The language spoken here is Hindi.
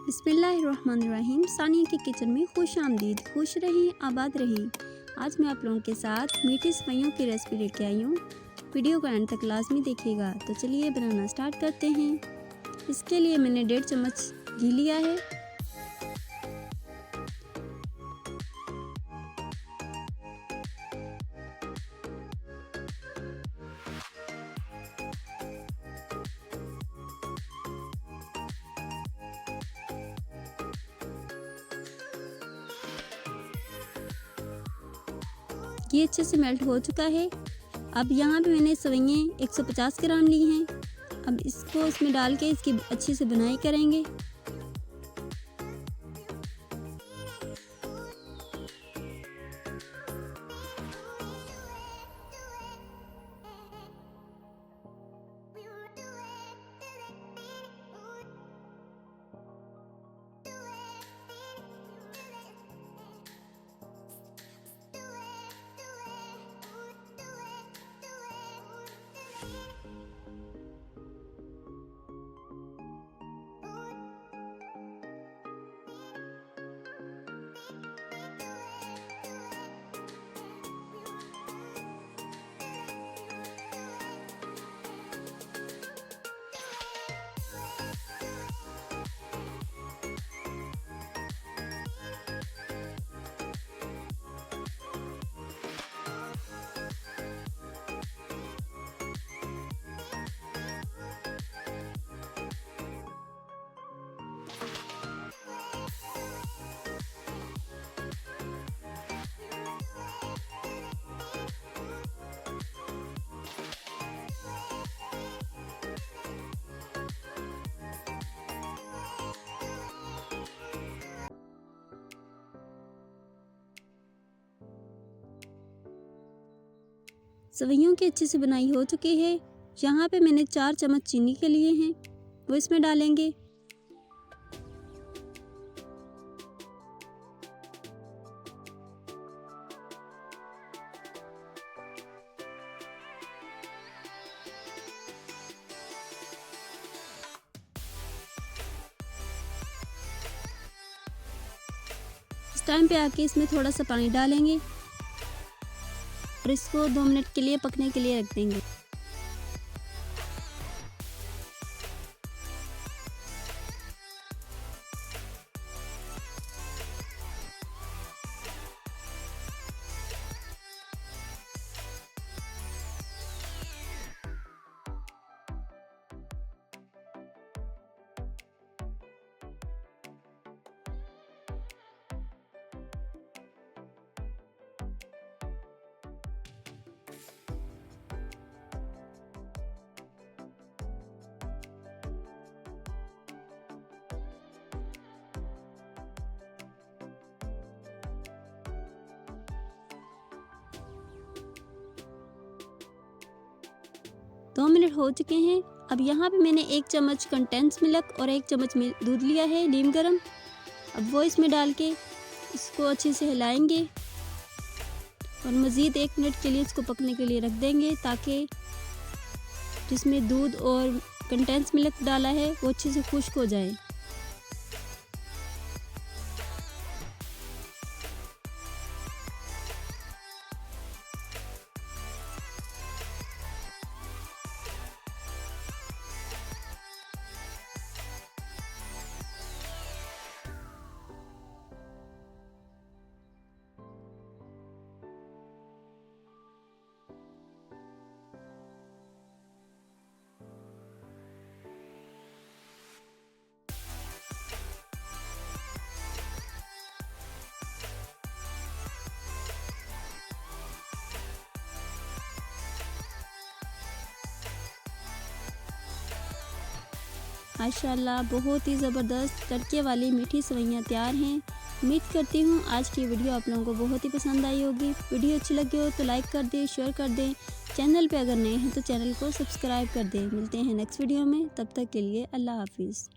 बिस्मिल्लाहिर्रहमानिर्रहीम। सानिया की किचन में खुश आमदीद। खुश रहें, आबाद रहें। आज मैं आप लोगों के साथ मीठी सेवइयों की रेसिपी लेके आई हूँ। वीडियो को एंड तक लाजमी देखिएगा। तो चलिए बनाना स्टार्ट करते हैं। इसके लिए मैंने 1.5 चम्मच घी लिया है। ये अच्छे से मेल्ट हो चुका है। अब यहाँ पे मैंने सेवइयाँ 150 ग्राम ली हैं। अब इसको इसमें डाल के इसकी अच्छी से बुनाई करेंगे। सेवइयों की अच्छे से बनाई हो चुकी है। यहाँ पे मैंने 4 चम्मच चीनी के लिए हैं, वो इसमें डालेंगे। इस टाइम पे आके इसमें थोड़ा सा पानी डालेंगे और इसको 2 मिनट के लिए पकने के लिए रख देंगे। दो मिनट हो चुके हैं। अब यहाँ पे मैंने 1 चम्मच कंडेंस मिल्क और 1 चम्मच दूध लिया है नीम गर्म। अब वो इसमें डाल के इसको अच्छे से हिलाएंगे और मज़ीद 1 मिनट के लिए इसको पकने के लिए रख देंगे, ताकि जिसमें दूध और कंडेंस मिल्क डाला है वो अच्छे से खुश्क हो जाए। माशाल्लाह बहुत ही ज़बरदस्त तड़के वाली मीठी सेवइयाँ तैयार हैं। उम्मीद करती हूँ आज की वीडियो आप लोगों को बहुत ही पसंद आई होगी। वीडियो अच्छी लगी हो तो लाइक कर दें, शेयर कर दें। चैनल पे अगर नए हैं तो चैनल को सब्सक्राइब कर दें। मिलते हैं नेक्स्ट वीडियो में, तब तक के लिए अल्लाह हाफिज़।